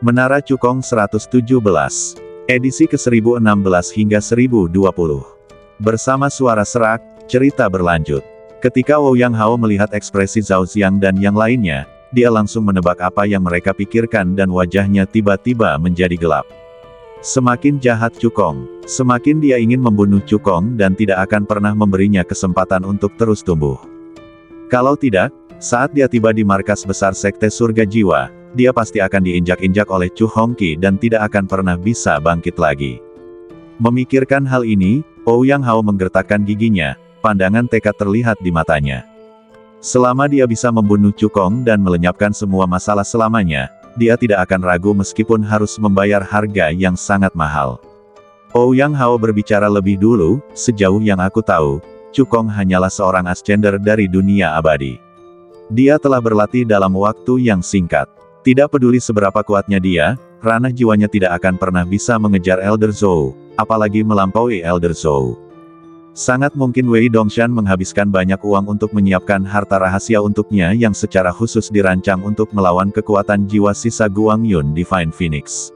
Menara Cukong 117. Edisi ke-1016 hingga 1020. Bersama suara serak, cerita berlanjut. Ketika Ouyang Hao melihat ekspresi Zhao Xiang dan yang lainnya, dia langsung menebak apa yang mereka pikirkan dan wajahnya tiba-tiba menjadi gelap. Semakin jahat Cukong, semakin dia ingin membunuh Cukong dan tidak akan pernah memberinya kesempatan untuk terus tumbuh. Kalau tidak, saat dia tiba di markas besar Sekte Surga Jiwa, dia pasti akan diinjak-injak oleh Chu Hongqi dan tidak akan pernah bisa bangkit lagi. Memikirkan hal ini, Ouyang Hao menggertakkan giginya, pandangan tekad terlihat di matanya. Selama dia bisa membunuh Cukong dan melenyapkan semua masalah selamanya, dia tidak akan ragu meskipun harus membayar harga yang sangat mahal. Ouyang Hao berbicara lebih dulu, sejauh yang aku tahu, Cukong hanyalah seorang ascender dari dunia abadi. Dia telah berlatih dalam waktu yang singkat. Tidak peduli seberapa kuatnya dia, ranah jiwanya tidak akan pernah bisa mengejar Elder Zhou, apalagi melampaui Elder Zhou. Sangat mungkin Wei Dongshan menghabiskan banyak uang untuk menyiapkan harta rahasia untuknya yang secara khusus dirancang untuk melawan kekuatan jiwa sisa Guang Yun Divine Phoenix.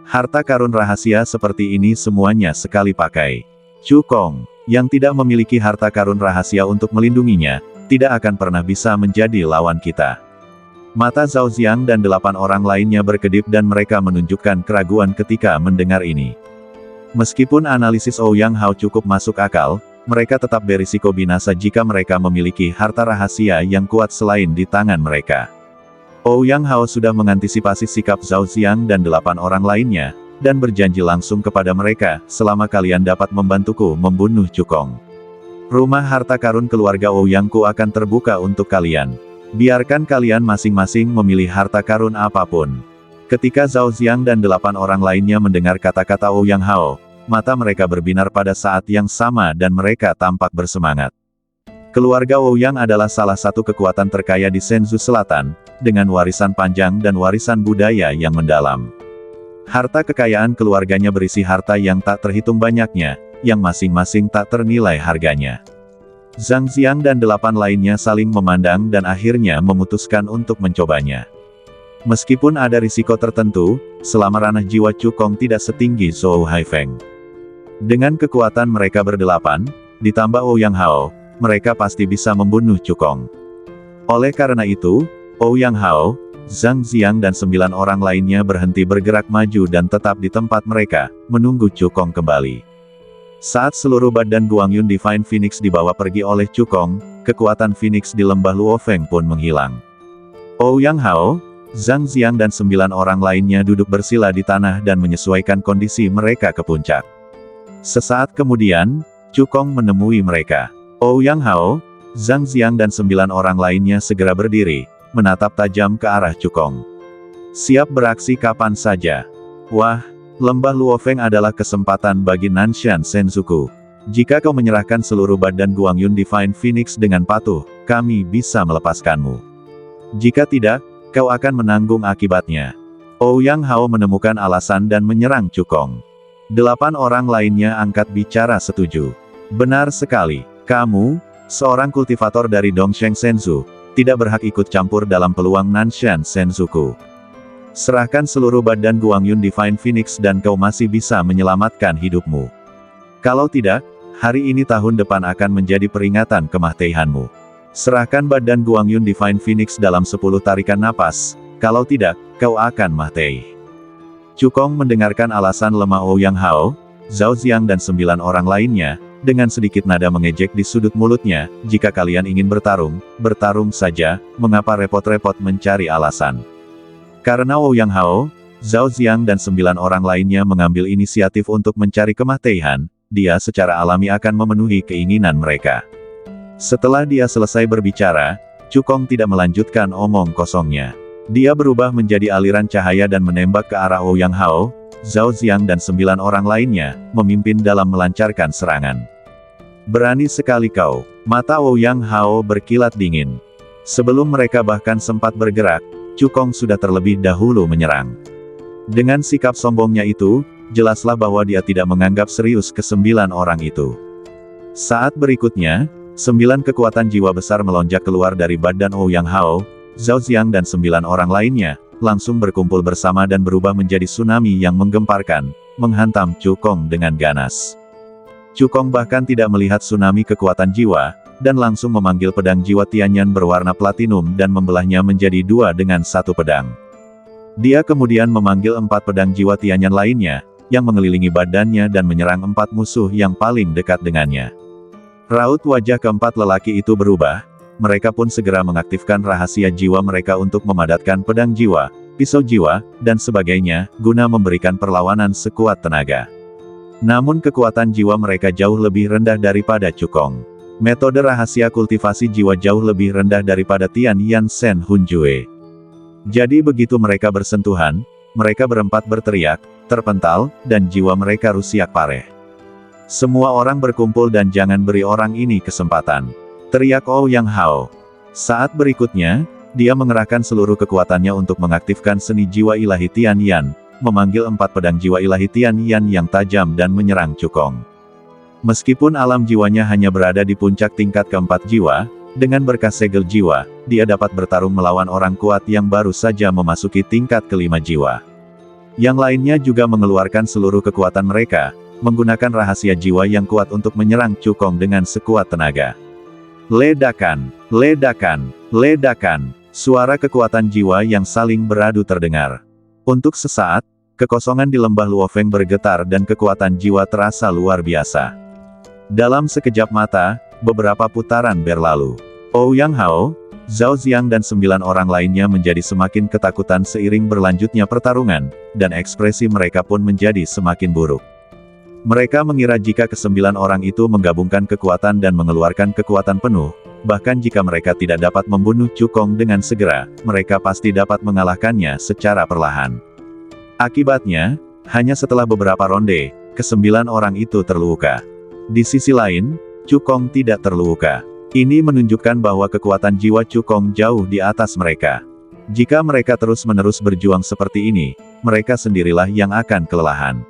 Harta karun rahasia seperti ini semuanya sekali pakai. Cukong, yang tidak memiliki harta karun rahasia untuk melindunginya, tidak akan pernah bisa menjadi lawan kita. Mata Zhao Xiang dan 8 orang lainnya berkedip dan mereka menunjukkan keraguan ketika mendengar ini. Meskipun analisis Ouyang Hao cukup masuk akal, mereka tetap berisiko binasa jika mereka memiliki harta rahasia yang kuat selain di tangan mereka. Ouyang Hao sudah mengantisipasi sikap Zhao Xiang dan 8 orang lainnya, dan berjanji langsung kepada mereka, selama kalian dapat membantuku membunuh Cukong. Rumah harta karun keluarga Ouyangku akan terbuka untuk kalian. Biarkan kalian masing-masing memilih harta karun apapun. Ketika Zhao Xiang dan 8 orang lainnya mendengar kata-kata Ouyang Hao, mata mereka berbinar pada saat yang sama dan mereka tampak bersemangat. Keluarga Ouyang adalah salah satu kekuatan terkaya di Shenzhou Selatan, dengan warisan panjang dan warisan budaya yang mendalam. Harta kekayaan keluarganya berisi harta yang tak terhitung banyaknya, yang masing-masing tak ternilai harganya. Zhang Xiang dan 8 lainnya saling memandang dan akhirnya memutuskan untuk mencobanya. Meskipun ada risiko tertentu, selama ranah jiwa Cukong tidak setinggi Zhou Haifeng. Dengan kekuatan mereka berdelapan, ditambah Ouyang Hao, mereka pasti bisa membunuh Cukong. Oleh karena itu, Ouyang Hao, Zhang Xiang dan 9 orang lainnya berhenti bergerak maju dan tetap di tempat mereka, menunggu Cukong kembali. Saat seluruh badan Guang Yun Divine Phoenix dibawa pergi oleh Cukong, kekuatan Phoenix di lembah Luofeng pun menghilang. Ouyang Hao, Zhang Xiang dan 9 orang lainnya duduk bersila di tanah dan menyesuaikan kondisi mereka ke puncak. Sesaat kemudian, Cukong menemui mereka. Ouyang Hao, Zhang Xiang dan 9 orang lainnya segera berdiri, menatap tajam ke arah Cukong. Siap beraksi kapan saja. Wah, lembah Luofeng adalah kesempatan bagi Nanshan Senzuku. Jika kau menyerahkan seluruh badan Guang Yun Divine Phoenix dengan patuh, kami bisa melepaskanmu. Jika tidak, kau akan menanggung akibatnya. Ouyang Hao menemukan alasan dan menyerang Cukong. 8 orang lainnya angkat bicara setuju. Benar sekali, kamu, seorang kultivator dari Dongsheng Shenzhou, tidak berhak ikut campur dalam peluang Nanshan Senzuku. Serahkan seluruh badan Guang Yun Divine Phoenix dan kau masih bisa menyelamatkan hidupmu. Kalau tidak, hari ini tahun depan akan menjadi peringatan kematianmu. Serahkan badan Guang Yun Divine Phoenix dalam 10 tarikan napas, kalau tidak, kau akan mati. Cukong mendengarkan alasan lemah Ouyang Hao, Zhao Xiang dan 9 orang lainnya, dengan sedikit nada mengejek di sudut mulutnya, jika kalian ingin bertarung, bertarung saja, mengapa repot-repot mencari alasan. Karena Ouyang Hao, Zhao Xiang dan 9 orang lainnya mengambil inisiatif untuk mencari kematian, dia secara alami akan memenuhi keinginan mereka. Setelah dia selesai berbicara, Cukong tidak melanjutkan omong kosongnya. Dia berubah menjadi aliran cahaya dan menembak ke arah Ouyang Hao, Zhao Xiang dan 9 orang lainnya, memimpin dalam melancarkan serangan. Berani sekali kau. Mata Ouyang Hao berkilat dingin. Sebelum mereka bahkan sempat bergerak, Cukong sudah terlebih dahulu menyerang. Dengan sikap sombongnya itu, jelaslah bahwa dia tidak menganggap serius ke-9 orang itu. Saat berikutnya, 9 kekuatan jiwa besar melonjak keluar dari badan Ouyang Hao, Zhao Xiang dan 9 orang lainnya, langsung berkumpul bersama dan berubah menjadi tsunami yang menggemparkan, menghantam Cukong dengan ganas. Cukong bahkan tidak melihat tsunami kekuatan jiwa, dan langsung memanggil pedang jiwa Tianyan berwarna platinum dan membelahnya menjadi dua dengan satu pedang. Dia kemudian memanggil 4 pedang jiwa Tianyan lainnya, yang mengelilingi badannya dan menyerang 4 musuh yang paling dekat dengannya. Raut wajah keempat lelaki itu berubah, mereka pun segera mengaktifkan rahasia jiwa mereka untuk memadatkan pedang jiwa, pisau jiwa, dan sebagainya, guna memberikan perlawanan sekuat tenaga. Namun kekuatan jiwa mereka jauh lebih rendah daripada Cukong. Metode rahasia kultivasi jiwa jauh lebih rendah daripada Tian Yan Shen Hunjue. Jadi begitu mereka bersentuhan, mereka berempat berteriak, terpental, dan jiwa mereka rusiak pareh. Semua orang berkumpul dan jangan beri orang ini kesempatan, teriak Ouyang Hao. Saat berikutnya, dia mengerahkan seluruh kekuatannya untuk mengaktifkan seni jiwa ilahi Tian Yan, memanggil 4 pedang jiwa ilahi Tian Yan yang tajam dan menyerang Cukong. Meskipun alam jiwanya hanya berada di puncak tingkat keempat jiwa, dengan berkah segel jiwa, dia dapat bertarung melawan orang kuat yang baru saja memasuki tingkat kelima jiwa. Yang lainnya juga mengeluarkan seluruh kekuatan mereka, menggunakan rahasia jiwa yang kuat untuk menyerang Cukong dengan sekuat tenaga. Ledakan, ledakan, ledakan, suara kekuatan jiwa yang saling beradu terdengar. Untuk sesaat, kekosongan di lembah Luofeng bergetar dan kekuatan jiwa terasa luar biasa. Dalam sekejap mata, beberapa putaran berlalu. Ouyang Hao, Zhao Xiang dan 9 orang lainnya menjadi semakin ketakutan seiring berlanjutnya pertarungan, dan ekspresi mereka pun menjadi semakin buruk. Mereka mengira jika ke-9 orang itu menggabungkan kekuatan dan mengeluarkan kekuatan penuh, bahkan jika mereka tidak dapat membunuh Cukong dengan segera, mereka pasti dapat mengalahkannya secara perlahan. Akibatnya, hanya setelah beberapa ronde, ke-9 orang itu terluka. Di sisi lain, Cukong tidak terluka. Ini menunjukkan bahwa kekuatan jiwa Cukong jauh di atas mereka. Jika mereka terus-menerus berjuang seperti ini, mereka sendirilah yang akan kelelahan.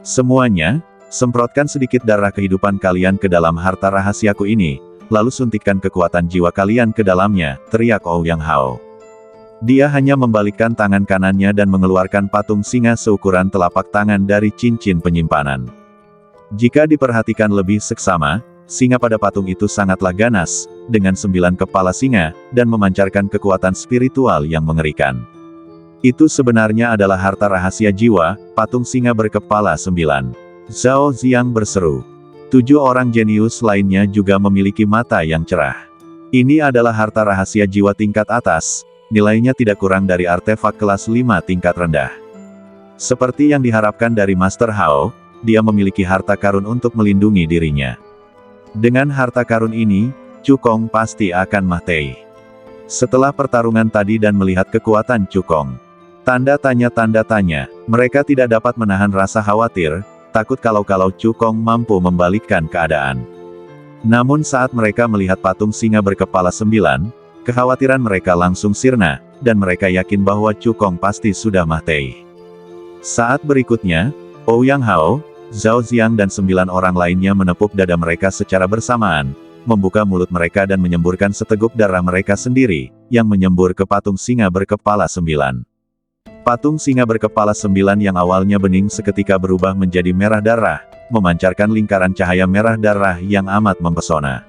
Semuanya, semprotkan sedikit darah kehidupan kalian ke dalam harta rahasiaku ini, lalu suntikkan kekuatan jiwa kalian ke dalamnya, teriak Ouyang Hao. Dia hanya membalikkan tangan kanannya dan mengeluarkan patung singa seukuran telapak tangan dari cincin penyimpanan. Jika diperhatikan lebih seksama, singa pada patung itu sangatlah ganas, dengan 9 kepala singa, dan memancarkan kekuatan spiritual yang mengerikan. Itu sebenarnya adalah harta rahasia jiwa, patung singa berkepala 9. Zhao Xiang berseru. 7 orang jenius lainnya juga memiliki mata yang cerah. Ini adalah harta rahasia jiwa tingkat atas, nilainya tidak kurang dari artefak kelas 5 tingkat rendah. Seperti yang diharapkan dari Master Hao, dia memiliki harta karun untuk melindungi dirinya. Dengan harta karun ini, Cukong pasti akan mati. Setelah pertarungan tadi dan melihat kekuatan Cukong, tanda tanya, mereka tidak dapat menahan rasa khawatir, takut kalau Cukong mampu membalikkan keadaan. Namun saat mereka melihat patung singa berkepala 9, kekhawatiran mereka langsung sirna, dan mereka yakin bahwa Cukong pasti sudah mati. Saat berikutnya, Ouyang Hao, Zhao Xiang dan 9 orang lainnya menepuk dada mereka secara bersamaan, membuka mulut mereka dan menyemburkan seteguk darah mereka sendiri, yang menyembur ke patung singa berkepala 9. Patung singa berkepala 9 yang awalnya bening seketika berubah menjadi merah darah, memancarkan lingkaran cahaya merah darah yang amat mempesona.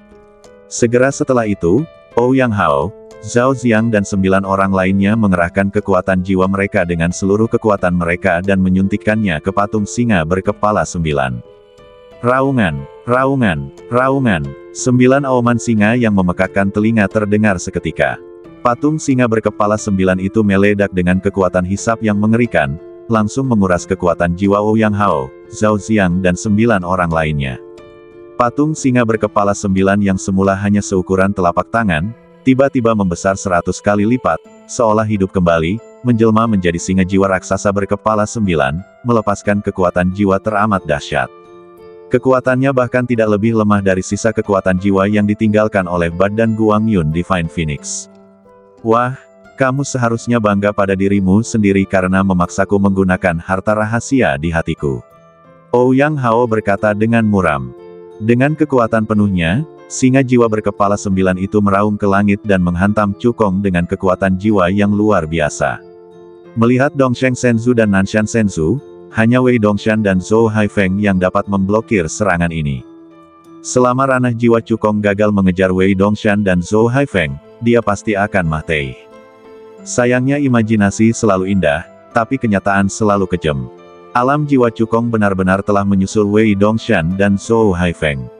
Segera setelah itu, Ouyang Hao, Zhao Xiang dan 9 orang lainnya mengerahkan kekuatan jiwa mereka dengan seluruh kekuatan mereka dan menyuntikkannya ke patung singa berkepala 9. Raungan, raungan, raungan, 9 auman singa yang memekakkan telinga terdengar seketika. Patung singa berkepala 9 itu meledak dengan kekuatan hisap yang mengerikan, langsung menguras kekuatan jiwa Ouyang Hao, Zhao Xiang dan 9 orang lainnya. Patung singa berkepala 9 yang semula hanya seukuran telapak tangan, tiba-tiba membesar 100 kali lipat, seolah hidup kembali, menjelma menjadi singa jiwa raksasa berkepala 9, melepaskan kekuatan jiwa teramat dahsyat. Kekuatannya bahkan tidak lebih lemah dari sisa kekuatan jiwa yang ditinggalkan oleh badan Guang Yun Divine Phoenix. Wah, kamu seharusnya bangga pada dirimu sendiri karena memaksaku menggunakan harta rahasia di hatiku. Ouyang Hao berkata dengan muram. Dengan kekuatan penuhnya, singa jiwa berkepala 9 itu meraung ke langit dan menghantam Cukong dengan kekuatan jiwa yang luar biasa. Melihat Dongshan Shenzhou dan Nanshan Shenzhou, hanya Wei Dongshan dan Zhou Haifeng yang dapat memblokir serangan ini. Selama ranah jiwa Cukong gagal mengejar Wei Dongshan dan Zhou Haifeng, dia pasti akan mati. Sayangnya imajinasi selalu indah, tapi kenyataan selalu kejam. Alam jiwa Cukong benar-benar telah menyusul Wei Dongshan dan Zhou Haifeng.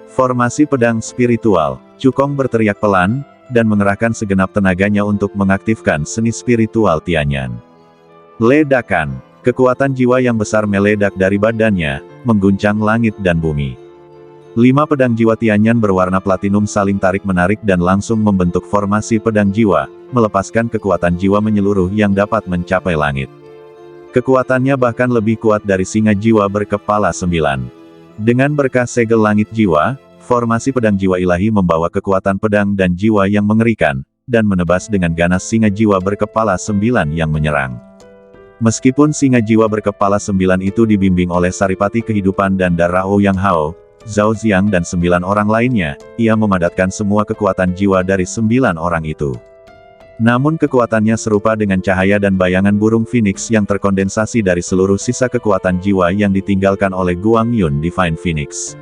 Formasi pedang spiritual, Cukong berteriak pelan, dan mengerahkan segenap tenaganya untuk mengaktifkan seni spiritual Tianyan. Ledakan, kekuatan jiwa yang besar meledak dari badannya, mengguncang langit dan bumi. 5 pedang jiwa Tianyan berwarna platinum saling tarik-menarik dan langsung membentuk formasi pedang jiwa, melepaskan kekuatan jiwa menyeluruh yang dapat mencapai langit. Kekuatannya bahkan lebih kuat dari singa jiwa berkepala 9. Dengan berkah segel langit jiwa, formasi pedang jiwa ilahi membawa kekuatan pedang dan jiwa yang mengerikan, dan menebas dengan ganas singa jiwa berkepala 9 yang menyerang. Meskipun singa jiwa berkepala 9 itu dibimbing oleh Saripati Kehidupan dan darah Ouyang Hao, Zhao Xiang dan 9 orang lainnya, ia memadatkan semua kekuatan jiwa dari 9 orang itu. Namun kekuatannya serupa dengan cahaya dan bayangan burung Phoenix yang terkondensasi dari seluruh sisa kekuatan jiwa yang ditinggalkan oleh Guang Yun Divine Phoenix.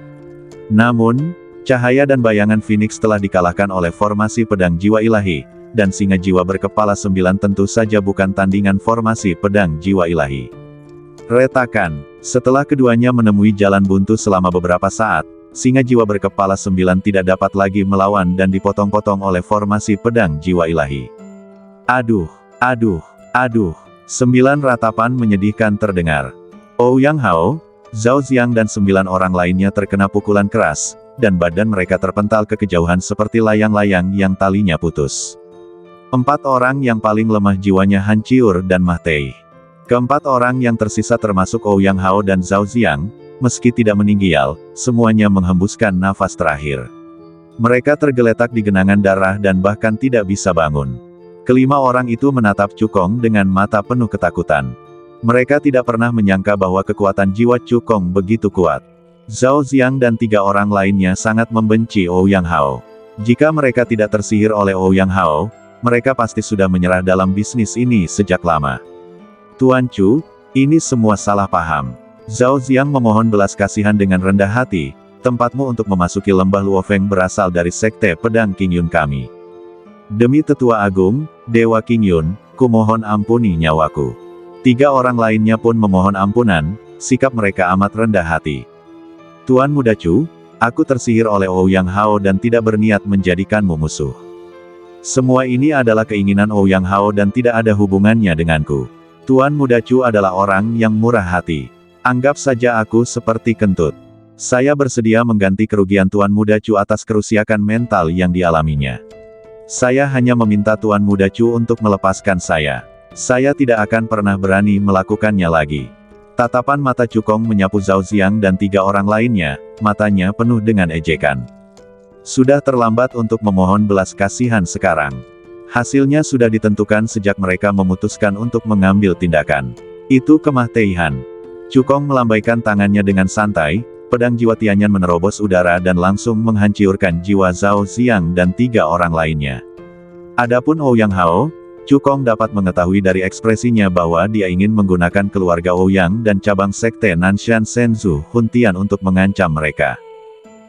Namun, cahaya dan bayangan Phoenix telah dikalahkan oleh formasi pedang jiwa ilahi, dan singa jiwa berkepala 9 tentu saja bukan tandingan formasi pedang jiwa ilahi. Retakan. Setelah keduanya menemui jalan buntu selama beberapa saat, singa jiwa berkepala 9 tidak dapat lagi melawan dan dipotong-potong oleh formasi pedang jiwa ilahi. Aduh, aduh, aduh. 9 ratapan menyedihkan terdengar. Ouyang Hao, Zhao Xiang dan 9 orang lainnya terkena pukulan keras, dan badan mereka terpental ke kejauhan seperti layang-layang yang talinya putus. 4 orang yang paling lemah jiwanya hancur dan mati. Keempat orang yang tersisa termasuk Ouyang Hao dan Zhao Xiang, meski tidak meninggal, semuanya menghembuskan nafas terakhir. Mereka tergeletak di genangan darah dan bahkan tidak bisa bangun. Kelima orang itu menatap Cukong dengan mata penuh ketakutan. Mereka tidak pernah menyangka bahwa kekuatan jiwa Cukong begitu kuat. Zhao Xiang dan 3 orang lainnya sangat membenci Ouyang Hao. Jika mereka tidak tersihir oleh Ouyang Hao, mereka pasti sudah menyerah dalam bisnis ini sejak lama. Tuan Chu, ini semua salah paham. Zhao Xiang memohon belas kasihan dengan rendah hati, tempatmu untuk memasuki lembah Luofeng berasal dari sekte pedang Qingyun kami. Demi tetua agung, Dewa Qingyun, kumohon ampuni nyawaku. 3 orang lainnya pun memohon ampunan, sikap mereka amat rendah hati. Tuan Muda Chu, aku tersihir oleh Ouyang Hao dan tidak berniat menjadikanmu musuh. Semua ini adalah keinginan Ouyang Hao dan tidak ada hubungannya denganku. Tuan Muda Chu adalah orang yang murah hati. Anggap saja aku seperti kentut. Saya bersedia mengganti kerugian Tuan Muda Chu atas kerusakan mental yang dialaminya. Saya hanya meminta Tuan Muda Chu untuk melepaskan saya. Saya tidak akan pernah berani melakukannya lagi. Tatapan mata Cukong menyapu Zhao Xiang dan 3 orang lainnya, matanya penuh dengan ejekan. Sudah terlambat untuk memohon belas kasihan sekarang. Hasilnya sudah ditentukan sejak mereka memutuskan untuk mengambil tindakan. Itu kematian. Cukong melambaikan tangannya dengan santai, pedang jiwa Tianyan menerobos udara dan langsung menghancurkan jiwa Zhao Xiang dan 3 orang lainnya. Adapun Ouyang Hao, Cukong dapat mengetahui dari ekspresinya bahwa dia ingin menggunakan keluarga Ouyang dan cabang sekte Nanshan Shenzhou Huntian untuk mengancam mereka.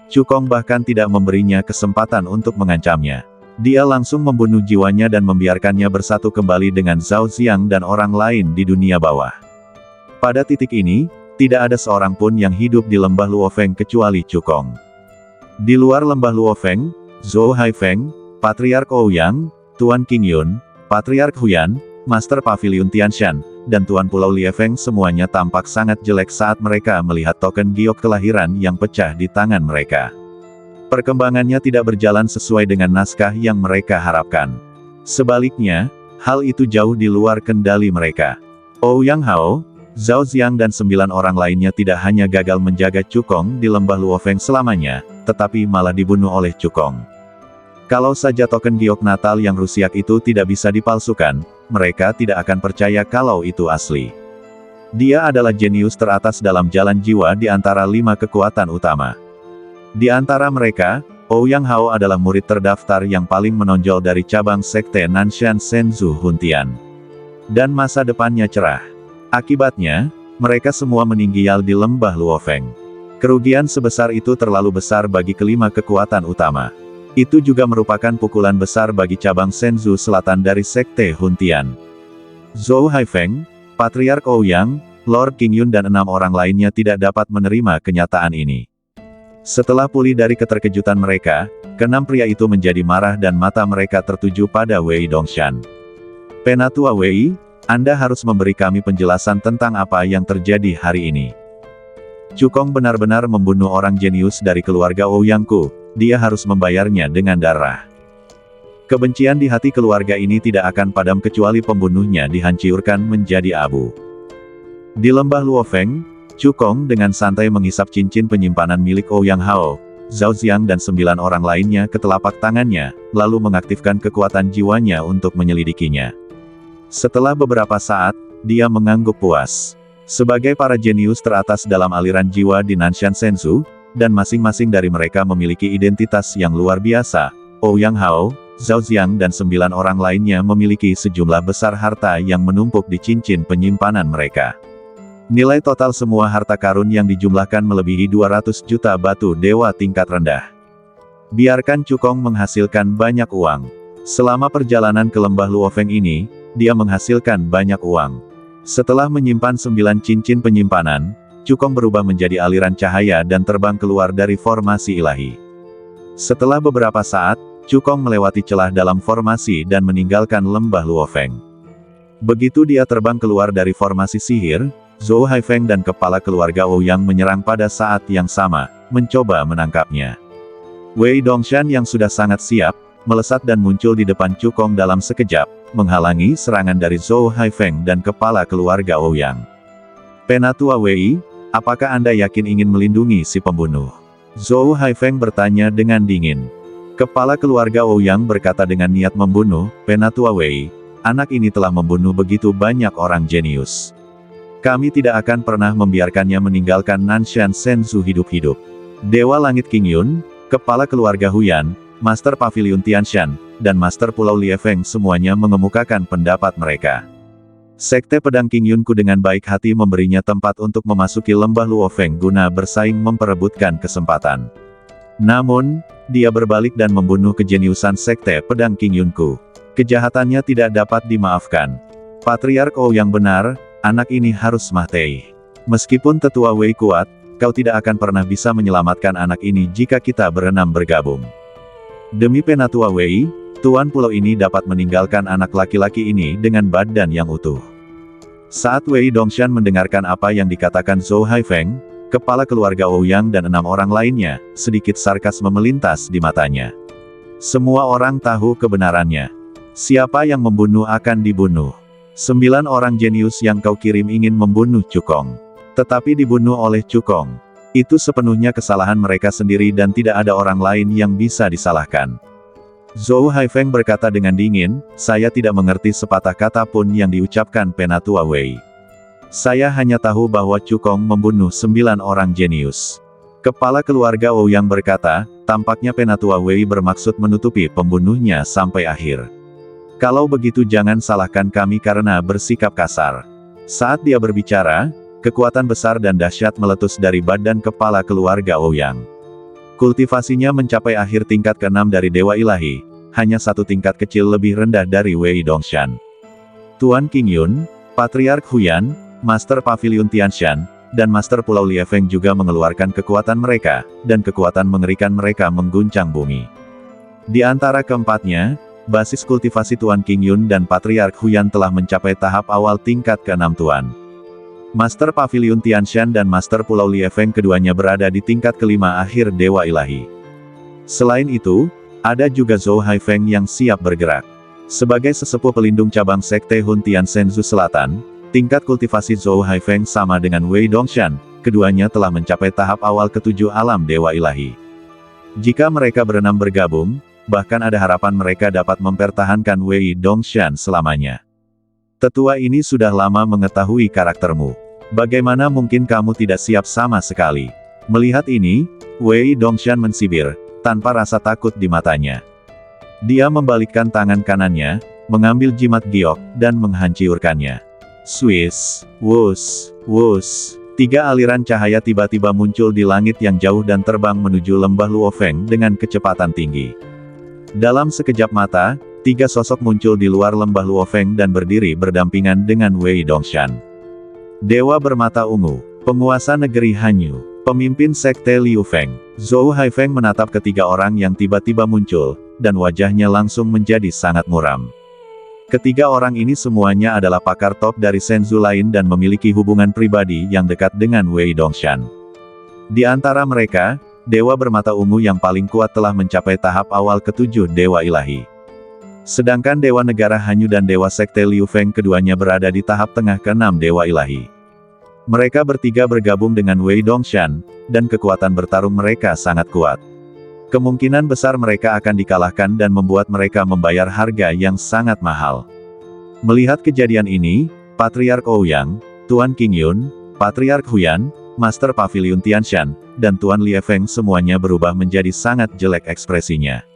Cukong bahkan tidak memberinya kesempatan untuk mengancamnya. Dia langsung membunuh jiwanya dan membiarkannya bersatu kembali dengan Zhao Xiang dan orang lain di dunia bawah. Pada titik ini, tidak ada seorang pun yang hidup di lembah Luofeng kecuali Cukong. Di luar lembah Luofeng, Zhou Haifeng, Patriark Ouyang, Tuan Qingyun, Patriark Huyan, Master Pavilion Tianshan, dan Tuan Pulau Liefeng semuanya tampak sangat jelek saat mereka melihat token giok kelahiran yang pecah di tangan mereka. Perkembangannya tidak berjalan sesuai dengan naskah yang mereka harapkan. Sebaliknya, hal itu jauh di luar kendali mereka. Ouyang Hao, Zhao Xiang dan 9 orang lainnya tidak hanya gagal menjaga Cukong di lembah Luofeng selamanya, tetapi malah dibunuh oleh Cukong. Kalau saja token giok natal yang rusiak itu tidak bisa dipalsukan, mereka tidak akan percaya kalau itu asli. Dia adalah jenius teratas dalam jalan jiwa di antara 5 kekuatan utama. Di antara mereka, Ouyang Hao adalah murid terdaftar yang paling menonjol dari cabang sekte Nanshan Shenzhou Huntian. dan masa depannya cerah. Akibatnya, mereka semua meninggal di lembah Luofeng. Kerugian sebesar itu terlalu besar bagi kelima kekuatan utama. Itu juga merupakan pukulan besar bagi cabang Shenzhou Selatan dari Sekte Huntian. Zhou Haifeng, Patriark Ouyang, Lord Qingyun dan 6 orang lainnya tidak dapat menerima kenyataan ini. Setelah pulih dari keterkejutan mereka, keenam pria itu menjadi marah dan mata mereka tertuju pada Wei Dongshan. Penatua Wei, Anda harus memberi kami penjelasan tentang apa yang terjadi hari ini. Cukong benar-benar membunuh orang jenius dari keluarga Ouyangku, dia harus membayarnya dengan darah. Kebencian di hati keluarga ini tidak akan padam kecuali pembunuhnya dihancurkan menjadi abu. Di lembah Luofeng, Cukong dengan santai menghisap cincin penyimpanan milik Ouyang Hao, Zhao Xiang dan 9 orang lainnya ke telapak tangannya, lalu mengaktifkan kekuatan jiwanya untuk menyelidikinya. Setelah beberapa saat, dia mengangguk puas. Sebagai para jenius teratas dalam aliran jiwa di Nanshan Shenzhou, dan masing-masing dari mereka memiliki identitas yang luar biasa, Ouyang Hao, Zhao Xiang dan 9 orang lainnya memiliki sejumlah besar harta yang menumpuk di cincin penyimpanan mereka. Nilai total semua harta karun yang dijumlahkan melebihi 200 juta batu dewa tingkat rendah. Biarkan Cukong menghasilkan banyak uang. Selama perjalanan ke lembah Luofeng ini, dia menghasilkan banyak uang. Setelah menyimpan 9 cincin penyimpanan, Cukong berubah menjadi aliran cahaya dan terbang keluar dari formasi ilahi. Setelah beberapa saat, Cukong melewati celah dalam formasi dan meninggalkan lembah Luofeng. Begitu dia terbang keluar dari formasi sihir, Zhou Haifeng dan kepala keluarga Ouyang menyerang pada saat yang sama, mencoba menangkapnya. Wei Dongshan yang sudah sangat siap, melesat dan muncul di depan Cukong dalam sekejap, menghalangi serangan dari Zhou Haifeng dan kepala keluarga Ouyang. Penatua Wei, apakah Anda yakin ingin melindungi si pembunuh? Zhou Haifeng bertanya dengan dingin. Kepala keluarga Ouyang berkata dengan niat membunuh, Penatua Wei, anak ini telah membunuh begitu banyak orang jenius. Kami tidak akan pernah membiarkannya meninggalkan Nanshan Shenzhou hidup-hidup. Dewa Langit Qingyun, kepala keluarga Huyan, Master Pavilion Tianshan, dan Master Pulau Liefeng semuanya mengemukakan pendapat mereka. Sekte Pedang Qingyunku dengan baik hati memberinya tempat untuk memasuki lembah Luofeng guna bersaing memperebutkan kesempatan. Namun, dia berbalik dan membunuh kejeniusan Sekte Pedang Qingyunku. Kejahatannya tidak dapat dimaafkan. Patriark Ouyang benar, anak ini harus mati. Meskipun tetua Wei kuat, kau tidak akan pernah bisa menyelamatkan anak ini jika kita berenam bergabung. Demi Penatua Wei, Tuan Pulau ini dapat meninggalkan anak laki-laki ini dengan badan yang utuh. Saat Wei Dongshan mendengarkan apa yang dikatakan Zhou Haifeng, kepala keluarga Ouyang dan 6 orang lainnya, sedikit sarkasme melintas di matanya. Semua orang tahu kebenarannya. Siapa yang membunuh akan dibunuh. 9 orang jenius yang kau kirim ingin membunuh Cukong. Tetapi dibunuh oleh Cukong. Itu sepenuhnya kesalahan mereka sendiri dan tidak ada orang lain yang bisa disalahkan. Zhou Haifeng berkata dengan dingin, saya tidak mengerti sepatah kata pun yang diucapkan Penatua Wei. Saya hanya tahu bahwa Cukong membunuh 9 orang jenius. Kepala keluarga Ouyang berkata, tampaknya Penatua Wei bermaksud menutupi pembunuhnya sampai akhir. Kalau begitu jangan salahkan kami karena bersikap kasar. Saat dia berbicara, kekuatan besar dan dahsyat meletus dari badan kepala keluarga Ouyang. Kultivasinya mencapai akhir tingkat ke-6 dari Dewa Ilahi, hanya satu tingkat kecil lebih rendah dari Wei Dongshan. Tuan Qingyun, Patriark Huyan, Master Pavilion Tianshan, dan Master Pulau Liefeng juga mengeluarkan kekuatan mereka, dan kekuatan mengerikan mereka mengguncang bumi. Di antara keempatnya, basis kultivasi Tuan Qingyun dan Patriark Huyan telah mencapai tahap awal tingkat ke-6 Tuan. Master Pavilion Tianshan dan Master Pulau Liefeng keduanya berada di tingkat ke-5 akhir Dewa Ilahi. Selain itu, ada juga Zhou Haifeng yang siap bergerak. Sebagai sesepuh pelindung cabang Sekte Huntian Shenzhou Selatan, tingkat kultivasi Zhou Haifeng sama dengan Wei Dongshan, keduanya telah mencapai tahap awal ke-7 alam Dewa Ilahi. Jika mereka berenam bergabung, bahkan ada harapan mereka dapat mempertahankan Wei Dongshan selamanya. Tetua ini sudah lama mengetahui karaktermu. Bagaimana mungkin kamu tidak siap sama sekali? Melihat ini, Wei Dongshan mensibir, tanpa rasa takut di matanya. Dia membalikkan tangan kanannya, mengambil jimat giok, dan menghancurkannya. Swiss, wus, wus. 3 aliran cahaya tiba-tiba muncul di langit yang jauh dan terbang menuju lembah Luofeng dengan kecepatan tinggi. Dalam sekejap mata, 3 sosok muncul di luar lembah Luofeng dan berdiri berdampingan dengan Wei Dongshan. Dewa bermata ungu, penguasa negeri Hanyu, pemimpin sekte Liu Feng. Zhou Haifeng menatap ketiga orang yang tiba-tiba muncul, dan wajahnya langsung menjadi sangat muram. Ketiga orang ini semuanya adalah pakar top dari Senzu lain dan memiliki hubungan pribadi yang dekat dengan Wei Dongshan. Di antara mereka, Dewa bermata ungu yang paling kuat telah mencapai tahap awal ke-7 Dewa Ilahi. Sedangkan Dewa Negara Hanyu dan Dewa Sekte Liu Feng keduanya berada di tahap tengah ke-6 Dewa Ilahi. Mereka bertiga bergabung dengan Wei Dongshan, dan kekuatan bertarung mereka sangat kuat. Kemungkinan besar mereka akan dikalahkan dan membuat mereka membayar harga yang sangat mahal. Melihat kejadian ini, Patriark Ouyang, Tuan Qingyun, Patriark Huyan, Master Pavilion Tianshan, dan Tuan Liefeng semuanya berubah menjadi sangat jelek ekspresinya.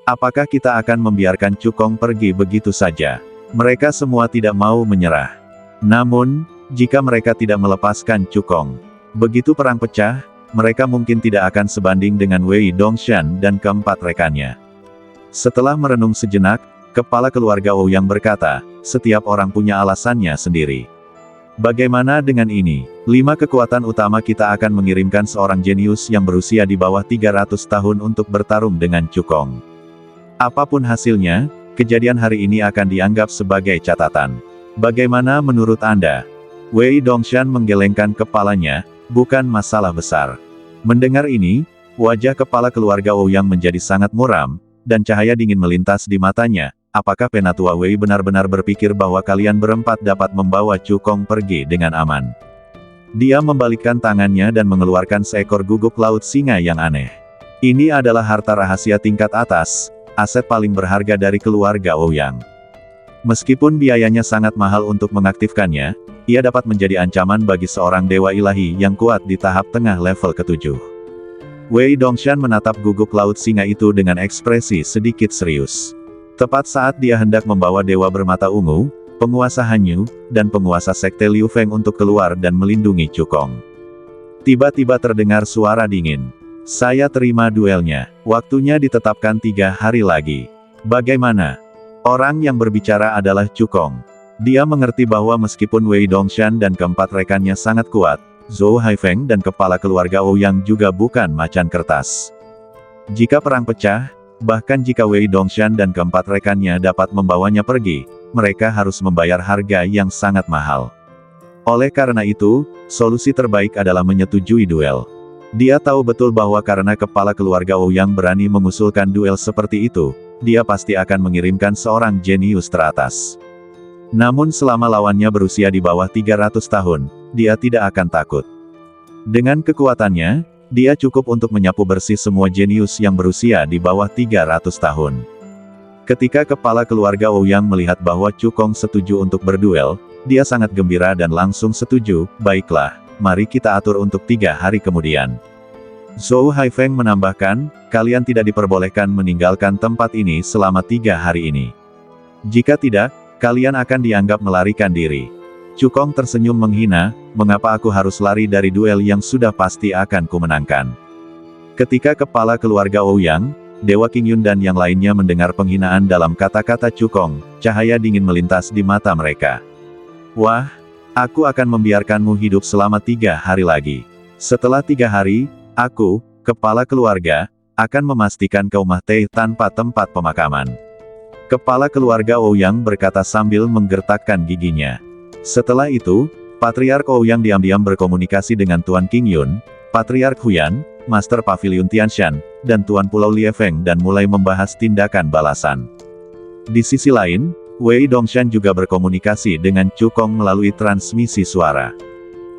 Apakah kita akan membiarkan Cukong pergi begitu saja? Mereka semua tidak mau menyerah. Namun, jika mereka tidak melepaskan Cukong, begitu perang pecah, mereka mungkin tidak akan sebanding dengan Wei Dongshan dan keempat rekannya. Setelah merenung sejenak, kepala keluarga Ouyang berkata, setiap orang punya alasannya sendiri. Bagaimana dengan ini? 5 kekuatan utama kita akan mengirimkan seorang jenius yang berusia di bawah 300 tahun untuk bertarung dengan Cukong. Apapun hasilnya, kejadian hari ini akan dianggap sebagai catatan. Bagaimana menurut Anda? Wei Dongshan menggelengkan kepalanya, bukan masalah besar. Mendengar ini, wajah kepala keluarga Ouyang menjadi sangat muram, dan cahaya dingin melintas di matanya. Apakah Penatua Wei benar-benar berpikir bahwa kalian berempat dapat membawa Cukong pergi dengan aman? Dia membalikkan tangannya dan mengeluarkan seekor guguk laut singa yang aneh. Ini adalah harta rahasia tingkat atas, aset paling berharga dari keluarga Ouyang. Meskipun biayanya sangat mahal untuk mengaktifkannya, ia dapat menjadi ancaman bagi seorang dewa ilahi yang kuat di tahap tengah level ke-7. Wei Dongshan menatap guguk laut singa itu dengan ekspresi sedikit serius. Tepat saat dia hendak membawa dewa bermata ungu, penguasa Hanyu, dan penguasa sekte Liu Feng untuk keluar dan melindungi Cukong. Tiba-tiba terdengar suara dingin. Saya terima duelnya. Waktunya ditetapkan 3 hari lagi. Bagaimana? Orang yang berbicara adalah Cukong. Dia mengerti bahwa meskipun Wei Dongshan dan keempat rekannya sangat kuat, Zhou Haifeng dan kepala keluarga Ouyang juga bukan macan kertas. Jika perang pecah, bahkan jika Wei Dongshan dan keempat rekannya dapat membawanya pergi, mereka harus membayar harga yang sangat mahal. Oleh karena itu, solusi terbaik adalah menyetujui duel. Dia tahu betul bahwa karena kepala keluarga Ouyang berani mengusulkan duel seperti itu, dia pasti akan mengirimkan seorang jenius teratas. Namun selama lawannya berusia di bawah 300 tahun, dia tidak akan takut. Dengan kekuatannya, dia cukup untuk menyapu bersih semua jenius yang berusia di bawah 300 tahun. Ketika kepala keluarga Ouyang melihat bahwa Cukong setuju untuk berduel, dia sangat gembira dan langsung setuju. Baiklah, mari kita atur untuk 3 hari kemudian. Zhou Haifeng menambahkan, kalian tidak diperbolehkan meninggalkan tempat ini selama 3 hari ini. Jika tidak, kalian akan dianggap melarikan diri. Cukong tersenyum menghina, mengapa aku harus lari dari duel yang sudah pasti akan kumenangkan? Ketika kepala keluarga Ouyang, Dewa Qingyun dan yang lainnya mendengar penghinaan dalam kata-kata Cukong, cahaya dingin melintas di mata mereka. Wah, aku akan membiarkanmu hidup selama 3 hari lagi. Setelah 3 hari, aku, kepala keluarga, akan memastikan kau mati tanpa tempat pemakaman. Kepala keluarga Ouyang berkata sambil menggertakkan giginya. Setelah itu, Patriark Ouyang diam-diam berkomunikasi dengan Tuan Qingyun, Patriark Huyan, Master Pavilion Tianshan, dan Tuan Pulau Liefeng dan mulai membahas tindakan balasan. Di sisi lain, Wei Dongshan juga berkomunikasi dengan Cukong melalui transmisi suara.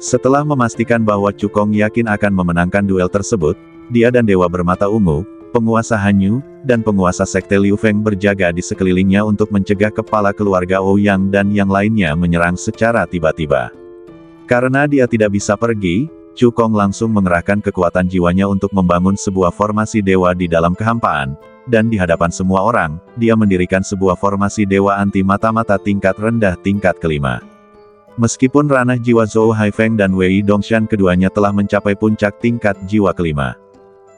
Setelah memastikan bahwa Cukong yakin akan memenangkan duel tersebut, dia dan Dewa Bermata Ungu, penguasa Hanyu, dan penguasa sekte Liu Feng berjaga di sekelilingnya untuk mencegah kepala keluarga Ouyang dan yang lainnya menyerang secara tiba-tiba. Karena dia tidak bisa pergi, Cukong langsung mengerahkan kekuatan jiwanya untuk membangun sebuah formasi dewa di dalam kehampaan, dan di hadapan semua orang, dia mendirikan sebuah formasi dewa anti mata-mata tingkat rendah tingkat kelima. Meskipun ranah jiwa Zhou Haifeng dan Wei Dongshan keduanya telah mencapai puncak tingkat jiwa kelima,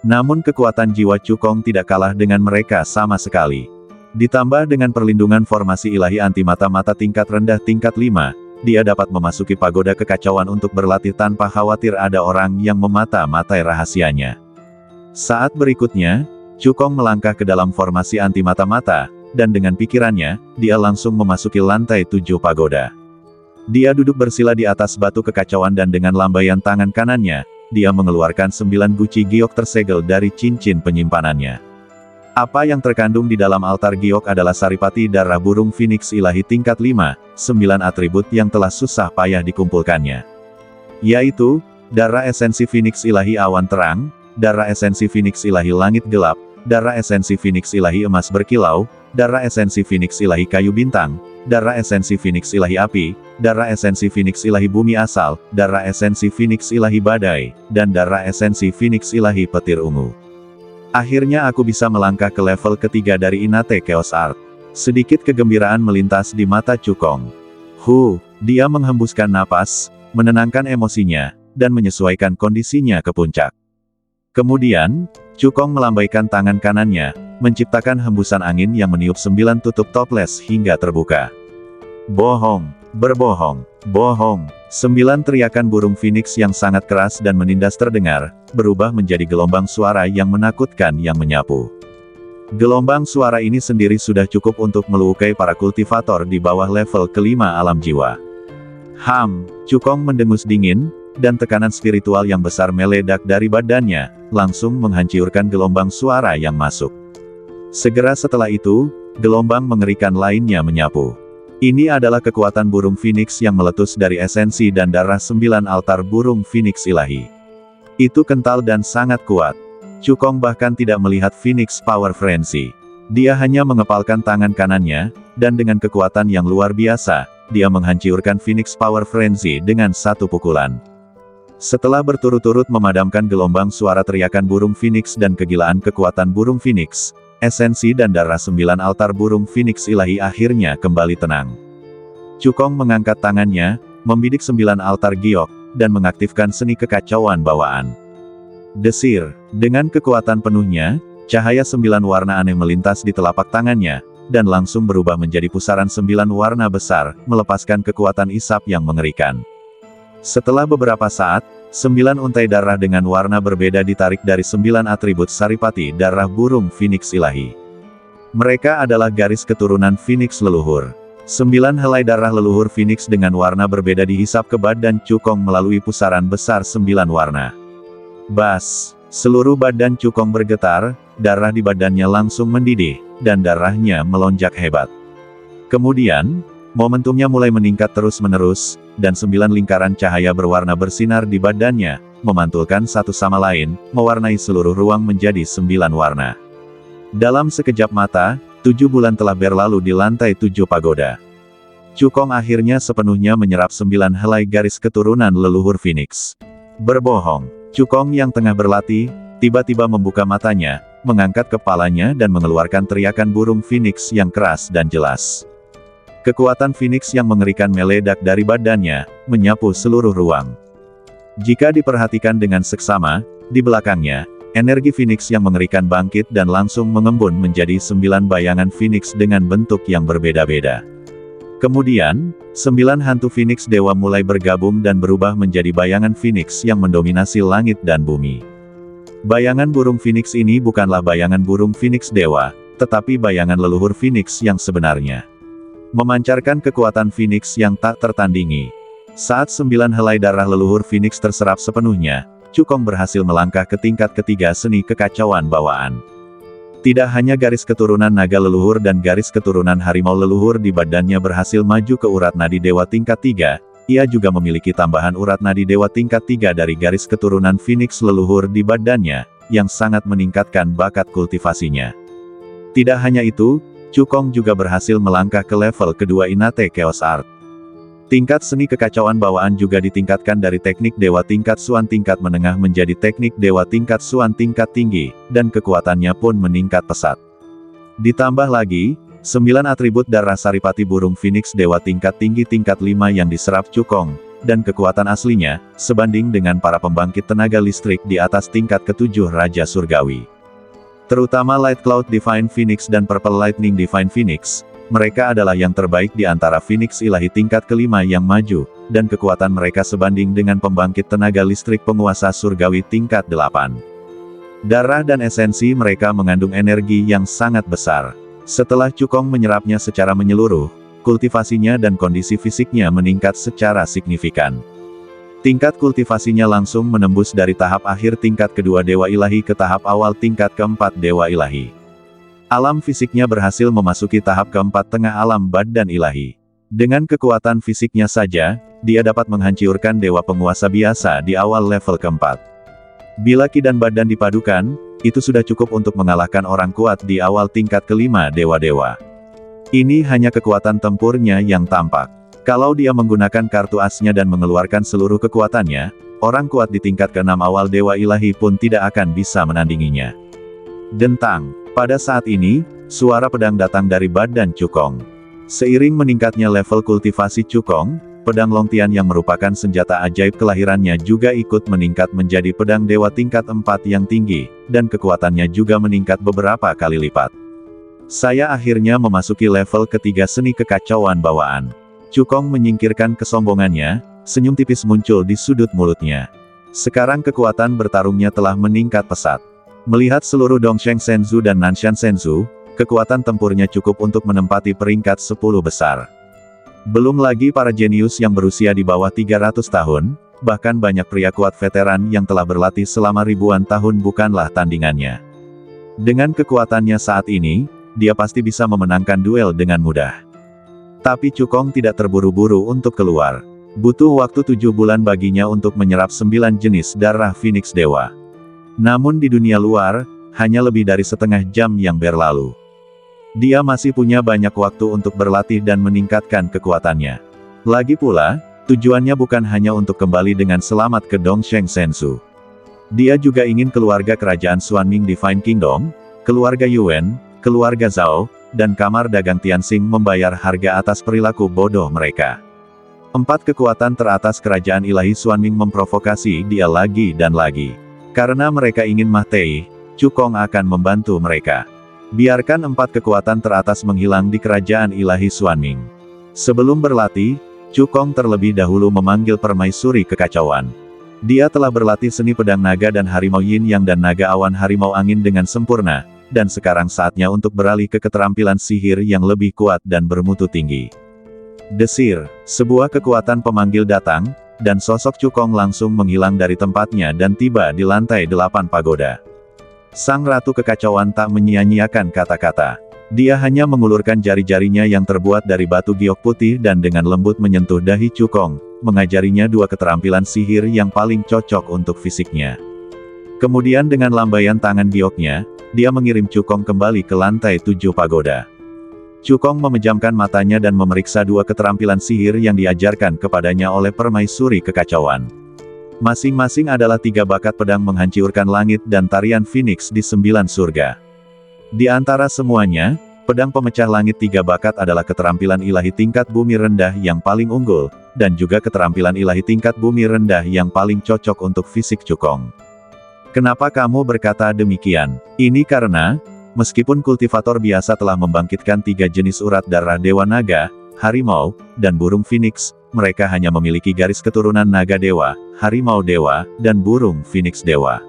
namun kekuatan jiwa Cukong tidak kalah dengan mereka sama sekali. Ditambah dengan perlindungan formasi ilahi anti mata-mata tingkat rendah tingkat 5, dia dapat memasuki pagoda kekacauan untuk berlatih tanpa khawatir ada orang yang memata-matai rahasianya. Saat berikutnya, Cukong melangkah ke dalam formasi anti mata-mata, dan dengan pikirannya, dia langsung memasuki lantai 7 pagoda. Dia duduk bersila di atas batu kekacauan dan dengan lambaian tangan kanannya, dia mengeluarkan 9 guci giok tersegel dari cincin penyimpanannya. Apa yang terkandung di dalam altar giok adalah saripati darah burung Phoenix ilahi tingkat 5, 9 atribut yang telah susah payah dikumpulkannya. Yaitu, darah esensi Phoenix ilahi awan terang, darah esensi Phoenix ilahi langit gelap, darah esensi Phoenix ilahi emas berkilau, darah esensi Phoenix ilahi kayu bintang, darah esensi Phoenix ilahi api, darah esensi Phoenix ilahi bumi asal, darah esensi Phoenix ilahi badai, dan darah esensi Phoenix ilahi petir ungu. Akhirnya aku bisa melangkah ke level ketiga dari Inate Chaos Art. Sedikit kegembiraan melintas di mata Cukong. Dia menghembuskan napas, menenangkan emosinya, dan menyesuaikan kondisinya ke puncak. Kemudian, Cukong melambaikan tangan kanannya, menciptakan hembusan angin yang meniup 9 tutup toples hingga terbuka. Bohong, berbohong, bohong. 9 teriakan burung Phoenix yang sangat keras dan menindas terdengar, berubah menjadi gelombang suara yang menakutkan yang menyapu. Gelombang suara ini sendiri sudah cukup untuk melukai para kultivator di bawah level kelima alam jiwa. Cukong mendengus dingin, dan tekanan spiritual yang besar meledak dari badannya, langsung menghancurkan gelombang suara yang masuk. Segera setelah itu, gelombang mengerikan lainnya menyapu. Ini adalah kekuatan burung Phoenix yang meletus dari esensi dan darah 9 altar burung Phoenix ilahi. Itu kental dan sangat kuat. Cukong bahkan tidak melihat Phoenix Power Frenzy. Dia hanya mengepalkan tangan kanannya, dan dengan kekuatan yang luar biasa, dia menghancurkan Phoenix Power Frenzy dengan satu pukulan. Setelah berturut-turut memadamkan gelombang suara teriakan burung Phoenix dan kegilaan kekuatan burung Phoenix, esensi dan darah 9 altar burung Phoenix ilahi akhirnya kembali tenang. Cukong mengangkat tangannya, membidik 9 altar giok, dan mengaktifkan seni kekacauan bawaan. Desir, dengan kekuatan penuhnya, cahaya 9 warna aneh melintas di telapak tangannya, dan langsung berubah menjadi pusaran 9 warna besar, melepaskan kekuatan isap yang mengerikan. Setelah beberapa saat, 9 untai darah dengan warna berbeda ditarik dari 9 atribut saripati darah burung Phoenix ilahi. Mereka adalah garis keturunan Phoenix leluhur. 9 helai darah leluhur Phoenix dengan warna berbeda dihisap ke badan Cukong melalui pusaran besar 9 warna. Bas! Seluruh badan Cukong bergetar, darah di badannya langsung mendidih, dan darahnya melonjak hebat. Kemudian, momentumnya mulai meningkat terus-menerus, dan 9 lingkaran cahaya berwarna bersinar di badannya, memantulkan satu sama lain, mewarnai seluruh ruang menjadi 9 warna. Dalam sekejap mata, 7 bulan telah berlalu di lantai 7 pagoda. Cukong akhirnya sepenuhnya menyerap 9 helai garis keturunan leluhur Phoenix. Berbohong. Cukong yang tengah berlatih, tiba-tiba membuka matanya, mengangkat kepalanya dan mengeluarkan teriakan burung Phoenix yang keras dan jelas. Kekuatan Phoenix yang mengerikan meledak dari badannya, menyapu seluruh ruang. Jika diperhatikan dengan seksama, di belakangnya, energi Phoenix yang mengerikan bangkit dan langsung mengembun menjadi 9 bayangan Phoenix dengan bentuk yang berbeda-beda. Kemudian, 9 hantu Phoenix dewa mulai bergabung dan berubah menjadi bayangan Phoenix yang mendominasi langit dan bumi. Bayangan burung Phoenix ini bukanlah bayangan burung Phoenix dewa, tetapi bayangan leluhur Phoenix yang sebenarnya. Memancarkan kekuatan Phoenix yang tak tertandingi. Saat 9 helai darah leluhur Phoenix terserap sepenuhnya, Cukong berhasil melangkah ke tingkat ketiga seni kekacauan bawaan. Tidak hanya garis keturunan naga leluhur dan garis keturunan harimau leluhur di badannya berhasil maju ke urat nadi dewa tingkat 3, ia juga memiliki tambahan urat nadi dewa tingkat 3 dari garis keturunan Phoenix leluhur di badannya, yang sangat meningkatkan bakat kultivasinya. Tidak hanya itu, Cukong juga berhasil melangkah ke level kedua Inate Chaos Art. Tingkat seni kekacauan bawaan juga ditingkatkan dari teknik dewa tingkat Suan tingkat menengah menjadi teknik dewa tingkat Suan tingkat tinggi, dan kekuatannya pun meningkat pesat. Ditambah lagi, 9 atribut darah Saripati burung Phoenix Dewa tingkat tinggi tingkat 5 yang diserap Cukong, dan kekuatan aslinya, sebanding dengan para pembangkit tenaga listrik di atas tingkat ke-7 Raja Surgawi. Terutama Light Cloud Divine Phoenix dan Purple Lightning Divine Phoenix, mereka adalah yang terbaik di antara Phoenix ilahi tingkat ke-5 yang maju, dan kekuatan mereka sebanding dengan pembangkit tenaga listrik penguasa surgawi tingkat 8. Darah dan esensi mereka mengandung energi yang sangat besar. Setelah Cukong menyerapnya secara menyeluruh, kultivasinya dan kondisi fisiknya meningkat secara signifikan. Tingkat kultivasinya langsung menembus dari tahap akhir tingkat kedua Dewa Ilahi ke tahap awal tingkat keempat Dewa Ilahi. Alam fisiknya berhasil memasuki tahap keempat tengah alam badan ilahi. Dengan kekuatan fisiknya saja, dia dapat menghancurkan dewa penguasa biasa di awal level keempat. Bila ki dan badan dipadukan, itu sudah cukup untuk mengalahkan orang kuat di awal tingkat kelima dewa-dewa. Ini hanya kekuatan tempurnya yang tampak. Kalau dia menggunakan kartu asnya dan mengeluarkan seluruh kekuatannya, orang kuat di tingkat ke-6 awal Dewa Ilahi pun tidak akan bisa menandinginya. Dentang. Pada saat ini, suara pedang datang dari badan Cukong. Seiring meningkatnya level kultivasi Cukong, pedang Longtian yang merupakan senjata ajaib kelahirannya juga ikut meningkat menjadi pedang dewa tingkat 4 yang tinggi, dan kekuatannya juga meningkat beberapa kali lipat. Saya akhirnya memasuki level ketiga seni kekacauan bawaan. Cukong menyingkirkan kesombongannya, senyum tipis muncul di sudut mulutnya. Sekarang kekuatan bertarungnya telah meningkat pesat. Melihat seluruh Dongsheng Senzu dan Nanshan Senzu, kekuatan tempurnya cukup untuk menempati peringkat 10 besar. Belum lagi para jenius yang berusia di bawah 300 tahun, bahkan banyak pria kuat veteran yang telah berlatih selama ribuan tahun bukanlah tandingannya. Dengan kekuatannya saat ini, dia pasti bisa memenangkan duel dengan mudah. Tapi Cukong tidak terburu-buru untuk keluar. Butuh waktu 7 bulan baginya untuk menyerap 9 jenis darah Phoenix Dewa. Namun di dunia luar, hanya lebih dari setengah jam yang berlalu. Dia masih punya banyak waktu untuk berlatih dan meningkatkan kekuatannya. Lagi pula, tujuannya bukan hanya untuk kembali dengan selamat ke Dongsheng Senzu. Dia juga ingin keluarga kerajaan Xuanming Divine Kingdom, keluarga Yuan, keluarga Zhao, dan kamar dagang Tianxing membayar harga atas perilaku bodoh mereka. 4 kekuatan teratas kerajaan ilahi Xuanming memprovokasi dia lagi dan lagi. Karena mereka ingin Mahtei, Cukong akan membantu mereka. Biarkan 4 kekuatan teratas menghilang di kerajaan ilahi Xuanming. Sebelum berlatih, Cukong terlebih dahulu memanggil permaisuri kekacauan. Dia telah berlatih seni pedang naga dan harimau yin yang dan naga awan harimau angin dengan sempurna, dan sekarang saatnya untuk beralih ke keterampilan sihir yang lebih kuat dan bermutu tinggi. Desir, sebuah kekuatan pemanggil datang, dan sosok Cukong langsung menghilang dari tempatnya dan tiba di lantai 8 pagoda. Sang Ratu Kekacauan tak menyia-nyiakan kata-kata. Dia hanya mengulurkan jari-jarinya yang terbuat dari batu giok putih dan dengan lembut menyentuh dahi Cukong, mengajarinya 2 keterampilan sihir yang paling cocok untuk fisiknya. Kemudian dengan lambaian tangan gioknya, dia mengirim Cukong kembali ke lantai 7 pagoda. Cukong memejamkan matanya dan memeriksa 2 keterampilan sihir yang diajarkan kepadanya oleh permaisuri kekacauan. Masing-masing adalah 3 bakat pedang menghancurkan langit dan tarian Phoenix di 9 surga. Di antara semuanya, pedang pemecah langit 3 bakat adalah keterampilan ilahi tingkat bumi rendah yang paling unggul, dan juga keterampilan ilahi tingkat bumi rendah yang paling cocok untuk fisik Cukong. Kenapa kamu berkata demikian? Ini karena, meskipun kultivator biasa telah membangkitkan 3 jenis urat darah Dewa Naga, Harimau, dan Burung Phoenix, mereka hanya memiliki garis keturunan Naga Dewa, Harimau Dewa, dan Burung Phoenix Dewa.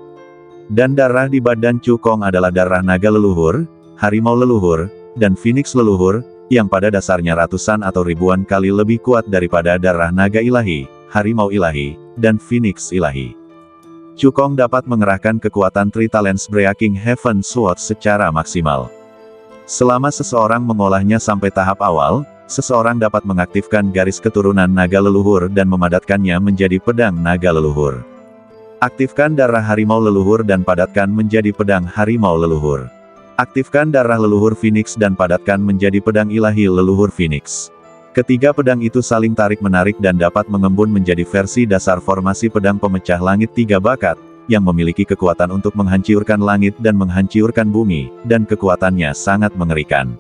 Dan darah di badan Cukong adalah darah Naga Leluhur, Harimau Leluhur, dan Phoenix Leluhur, yang pada dasarnya ratusan atau ribuan kali lebih kuat daripada darah Naga Ilahi, Harimau Ilahi, dan Phoenix Ilahi. Cukong dapat mengerahkan kekuatan Three Talents Breaking Heaven Sword secara maksimal. Selama seseorang mengolahnya sampai tahap awal, seseorang dapat mengaktifkan garis keturunan naga leluhur dan memadatkannya menjadi pedang naga leluhur. Aktifkan darah harimau leluhur dan padatkan menjadi pedang harimau leluhur. Aktifkan darah leluhur Phoenix dan padatkan menjadi pedang ilahi leluhur Phoenix. Ketiga pedang itu saling tarik-menarik dan dapat mengembun menjadi versi dasar formasi pedang pemecah langit 3 bakat, yang memiliki kekuatan untuk menghancurkan langit dan menghancurkan bumi, dan kekuatannya sangat mengerikan.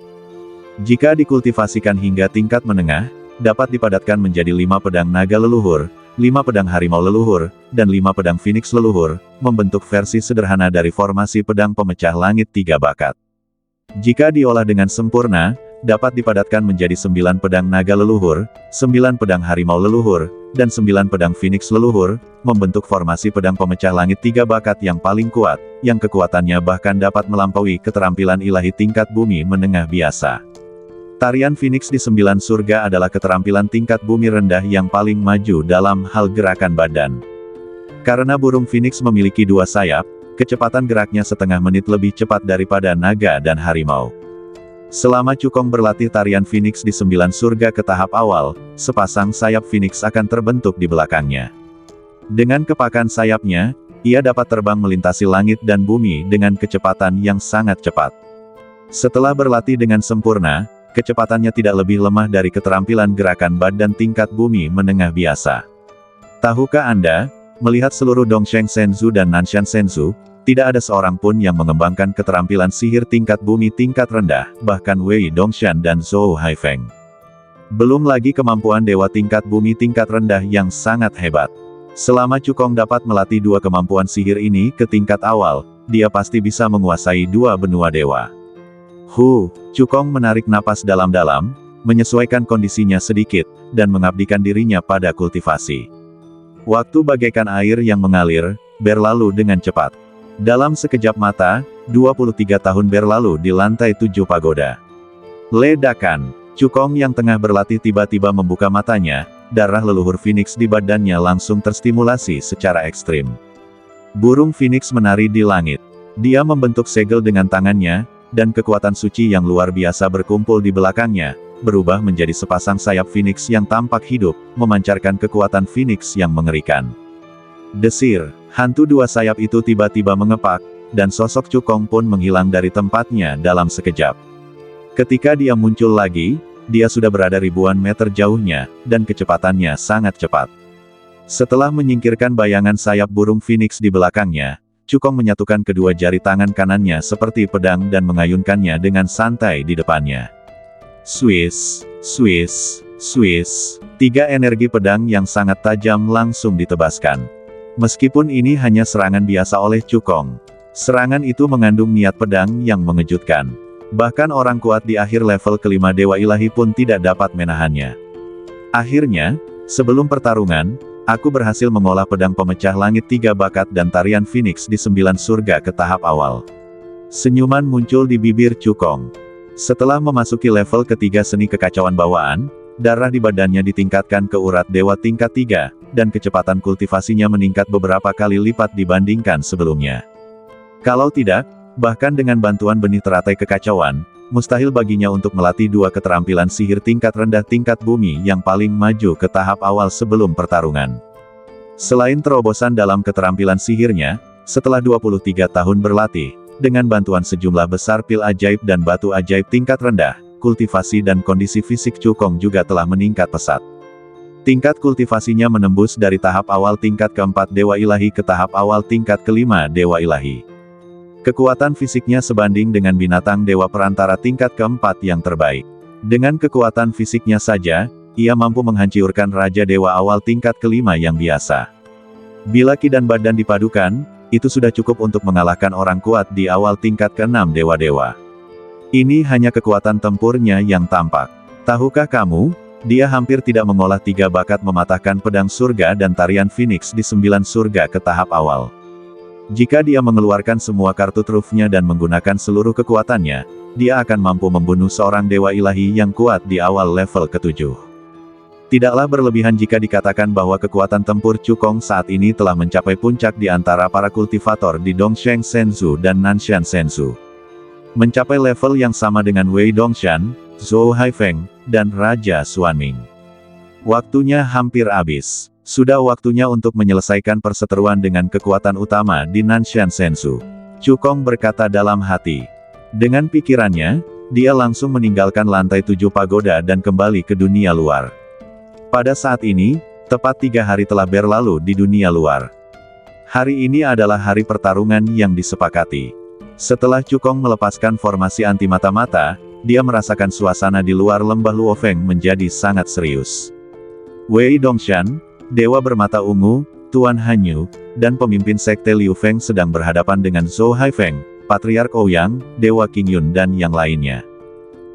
Jika dikultivasikan hingga tingkat menengah, dapat dipadatkan menjadi 5 pedang naga leluhur, 5 pedang harimau leluhur, dan 5 pedang phoenix leluhur, membentuk versi sederhana dari formasi pedang pemecah langit 3 bakat. Jika diolah dengan sempurna, dapat dipadatkan menjadi 9 pedang naga leluhur, 9 pedang harimau leluhur, dan 9 pedang phoenix leluhur, membentuk formasi pedang pemecah langit 3 bakat yang paling kuat, yang kekuatannya bahkan dapat melampaui keterampilan ilahi tingkat bumi menengah biasa. Tarian phoenix di 9 surga adalah keterampilan tingkat bumi rendah yang paling maju dalam hal gerakan badan. Karena burung phoenix memiliki 2 sayap, kecepatan geraknya setengah menit lebih cepat daripada naga dan harimau. Selama Cukong berlatih tarian phoenix di 9 surga ke tahap awal, sepasang sayap phoenix akan terbentuk di belakangnya. Dengan kepakan sayapnya, ia dapat terbang melintasi langit dan bumi dengan kecepatan yang sangat cepat. Setelah berlatih dengan sempurna, kecepatannya tidak lebih lemah dari keterampilan gerakan badan tingkat bumi menengah biasa. Tahukah Anda, melihat seluruh Dongsheng Senzu dan Nanshan Senzu, tidak ada seorang pun yang mengembangkan keterampilan sihir tingkat bumi tingkat rendah, bahkan Wei Dongshan dan Zhou Haifeng. Belum lagi kemampuan dewa tingkat bumi tingkat rendah yang sangat hebat. Selama Cukong dapat melatih 2 kemampuan sihir ini ke tingkat awal, dia pasti bisa menguasai 2 benua dewa. Cukong menarik napas dalam-dalam, menyesuaikan kondisinya sedikit, dan mengabdikan dirinya pada kultivasi. Waktu bagaikan air yang mengalir, berlalu dengan cepat. Dalam sekejap mata, 23 tahun berlalu di lantai 7 pagoda. Ledakan. Cukong yang tengah berlatih tiba-tiba membuka matanya, darah leluhur phoenix di badannya langsung terstimulasi secara ekstrim. Burung phoenix menari di langit. Dia membentuk segel dengan tangannya, dan kekuatan suci yang luar biasa berkumpul di belakangnya, berubah menjadi sepasang sayap phoenix yang tampak hidup, memancarkan kekuatan phoenix yang mengerikan. Desir. Hantu 2 sayap itu tiba-tiba mengepak, dan sosok Cukong pun menghilang dari tempatnya dalam sekejap. Ketika dia muncul lagi, dia sudah berada ribuan meter jauhnya, dan kecepatannya sangat cepat. Setelah menyingkirkan bayangan sayap burung phoenix di belakangnya, Cukong menyatukan kedua jari tangan kanannya seperti pedang dan mengayunkannya dengan santai di depannya. Swish, swish, swish. 3 energi pedang yang sangat tajam langsung ditebaskan. Meskipun ini hanya serangan biasa oleh Cukong, serangan itu mengandung niat pedang yang mengejutkan. Bahkan orang kuat di akhir level kelima Dewa Ilahi pun tidak dapat menahannya. Akhirnya, sebelum pertarungan, aku berhasil mengolah pedang pemecah langit 3 bakat dan tarian phoenix di 9 surga ke tahap awal. Senyuman muncul di bibir Cukong. Setelah memasuki level ketiga seni kekacauan bawaan, darah di badannya ditingkatkan ke urat dewa tingkat 3, dan kecepatan kultivasinya meningkat beberapa kali lipat dibandingkan sebelumnya. Kalau tidak, bahkan dengan bantuan benih teratai kekacauan, mustahil baginya untuk melatih 2 keterampilan sihir tingkat rendah tingkat bumi yang paling maju ke tahap awal sebelum pertarungan. Selain terobosan dalam keterampilan sihirnya, setelah 23 tahun berlatih, dengan bantuan sejumlah besar pil ajaib dan batu ajaib tingkat rendah, kultivasi dan kondisi fisik Cukong juga telah meningkat pesat. Tingkat kultivasinya menembus dari tahap awal tingkat keempat Dewa Ilahi ke tahap awal tingkat kelima Dewa Ilahi. Kekuatan fisiknya sebanding dengan binatang dewa perantara tingkat keempat yang terbaik. Dengan kekuatan fisiknya saja, ia mampu menghancurkan Raja Dewa awal tingkat kelima yang biasa. Bila ki dan badan dipadukan, itu sudah cukup untuk mengalahkan orang kuat di awal tingkat keenam dewa-dewa. Ini hanya kekuatan tempurnya yang tampak. Tahukah kamu, dia hampir tidak mengolah 3 bakat mematahkan pedang surga dan tarian phoenix di 9 surga ke tahap awal. Jika dia mengeluarkan semua kartu trufnya dan menggunakan seluruh kekuatannya, dia akan mampu membunuh seorang dewa ilahi yang kuat di awal level ke-7. Tidaklah berlebihan jika dikatakan bahwa kekuatan tempur Cukong saat ini telah mencapai puncak di antara para kultivator di Dongsheng Senzu dan Nanshan Senzu. Mencapai level yang sama dengan Wei Dongshan, Zhou Haifeng, dan Raja Xuanming. Waktunya hampir habis. Sudah waktunya untuk menyelesaikan perseteruan dengan kekuatan utama di Nanshan Senzu. Cukong berkata dalam hati. Dengan pikirannya, dia langsung meninggalkan lantai 7 pagoda dan kembali ke dunia luar. Pada saat ini, tepat 3 hari telah berlalu di dunia luar. Hari ini adalah hari pertarungan yang disepakati. Setelah Cukong melepaskan formasi anti mata-mata, dia merasakan suasana di luar lembah Luofeng menjadi sangat serius. Wei Dongshan, dewa bermata ungu, Tuan Hanyu, dan pemimpin sekte Liu Feng sedang berhadapan dengan Zhou Haifeng, Patriark Ouyang, Dewa Qingyun dan yang lainnya.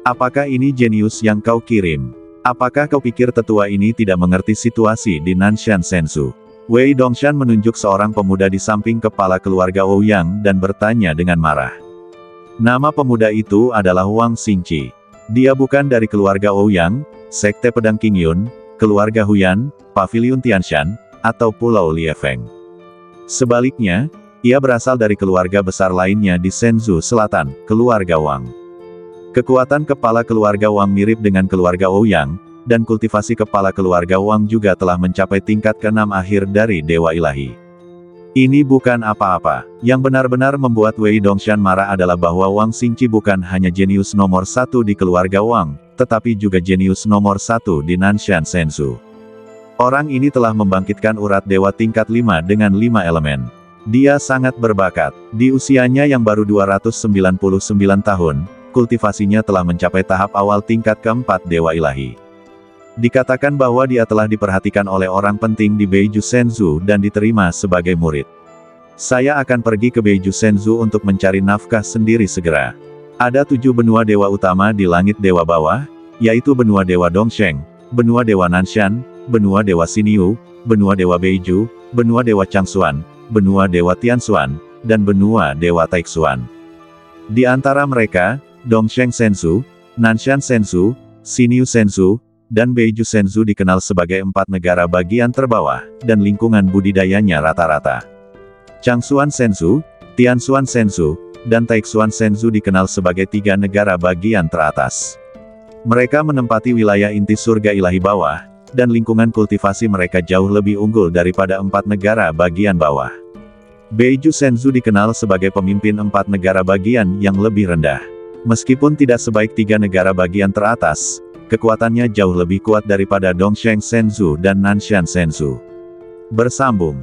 Apakah ini jenius yang kau kirim? Apakah kau pikir tetua ini tidak mengerti situasi di Nanshan Sensu? Wei Dongshan menunjuk seorang pemuda di samping kepala keluarga Ouyang dan bertanya dengan marah. Nama pemuda itu adalah Wang Xingqi. Dia bukan dari keluarga Ouyang, sekte pedang Qingyun, keluarga Huyan, pavilion Tianshan, atau Pulau Liefeng. Sebaliknya, ia berasal dari keluarga besar lainnya di Senzu Selatan, keluarga Wang. Kekuatan kepala keluarga Wang mirip dengan keluarga Ouyang, dan kultivasi kepala keluarga Wang juga telah mencapai tingkat ke-6 akhir dari Dewa Ilahi. Ini bukan apa-apa. Yang benar-benar membuat Wei Dongshan marah adalah bahwa Wang Xingqi bukan hanya jenius nomor 1 di keluarga Wang, tetapi juga jenius nomor 1 di Nanshan Sensu. Orang ini telah membangkitkan urat dewa tingkat 5 dengan 5 elemen. Dia sangat berbakat. Di usianya yang baru 299 tahun, kultivasinya telah mencapai tahap awal tingkat keempat Dewa Ilahi. Dikatakan bahwa dia telah diperhatikan oleh orang penting di Beiju Senzu dan diterima sebagai murid. Saya akan pergi ke Beiju Senzu untuk mencari nafkah sendiri segera. Ada 7 benua dewa utama di langit dewa bawah, yaitu benua dewa Dongsheng, benua dewa Nanshan, benua dewa Xinyu, benua dewa Beiju, benua dewa Changxuan, benua dewa Tianxuan, dan benua dewa Taixuan. Di antara mereka, Dongsheng Senzu, Nanshan Senzu, Xinyu Senzu, dan Beiju Senzu dikenal sebagai 4 negara bagian terbawah, dan lingkungan budidayanya rata-rata. Changxuan Senzu, Tianxuan Senzu, dan Taixuan Senzu dikenal sebagai 3 negara bagian teratas. Mereka menempati wilayah inti surga ilahi bawah, dan lingkungan kultivasi mereka jauh lebih unggul daripada 4 negara bagian bawah. Beiju Senzu dikenal sebagai pemimpin 4 negara bagian yang lebih rendah. Meskipun tidak sebaik 3 negara bagian teratas, kekuatannya jauh lebih kuat daripada Dongsheng Senzu dan Nanshan Senzu. Bersambung.